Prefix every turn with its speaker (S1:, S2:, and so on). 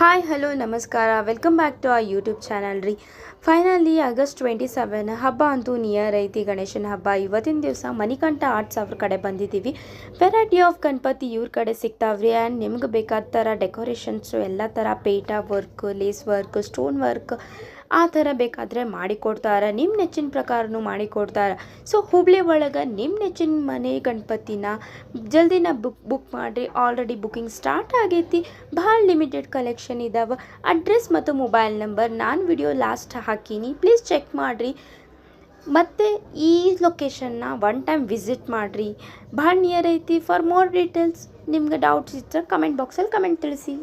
S1: Hi hello ನಮಸ್ಕಾರ welcome back to ಆ YouTube channel ರೀ. ಫೈನಲಿ ಆಗಸ್ಟ್ 27 ಹಬ್ಬ ಅಂತೂ ನಿಯರ್ ಐತಿ. ಗಣೇಶನ ಹಬ್ಬ ಇವತ್ತಿನ ದಿವಸ ಮಣಿಕಂಠ ಆರ್ಟ್ಸ್ ಅವ್ರ ಕಡೆ ಬಂದಿದ್ದೀವಿ. ವೆರೈಟಿ ಆಫ್ ಗಣಪತಿ ಇವ್ರ ಕಡೆ ಸಿಗ್ತಾವ್ರಿ. ಆ್ಯಂಡ್ ನಿಮ್ಗೆ ಬೇಕಾದ ಥರ ಡೆಕೋರೇಷನ್ಸು ಎಲ್ಲ ಥರ ಪೇಟ work, lace work, stone work ಆ ಥರ ಬೇಕಾದರೆ ಮಾಡಿಕೊಡ್ತಾರೆ. ನಿಮ್ಮ ನೆಚ್ಚಿನ ಪ್ರಕಾರನೂ ಮಾಡಿಕೊಡ್ತಾರೆ. ಸೊ ಹುಬ್ಳಿ ಒಳಗೆ ನಿಮ್ಮ ನೆಚ್ಚಿನ ಮನೆ ಗಣಪತಿನ ಜಲ್ದಿನ ಬುಕ್ ಮಾಡಿರಿ. ಆಲ್ರೆಡಿ ಬುಕ್ಕಿಂಗ್ ಸ್ಟಾರ್ಟ್ ಆಗೈತಿ. ಭಾಳ ಲಿಮಿಟೆಡ್ ಕಲೆಕ್ಷನ್ ಇದಾವೆ. ಅಡ್ರೆಸ್ ಮತ್ತು ಮೊಬೈಲ್ ನಂಬರ್ ನಾನು ವಿಡಿಯೋ ಲಾಸ್ಟ್ ಹಾಕೀನಿ, ಪ್ಲೀಸ್ ಚೆಕ್ ಮಾಡಿರಿ. ಮತ್ತು ಈ ಲೊಕೇಶನ್ನ ಒನ್ ಟೈಮ್ ವಿಸಿಟ್ ಮಾಡಿರಿ. ಭಾಳ ನಿಯರ್ ಐತಿ. ಫಾರ್ ಮೋರ್ ಡೀಟೇಲ್ಸ್ ನಿಮ್ಗೆ ಡೌಟ್ಸ್ ಇದ್ದರೆ ಕಮೆಂಟ್ ಬಾಕ್ಸಲ್ಲಿ ಕಮೆಂಟ್ ತಿಳಿಸಿ.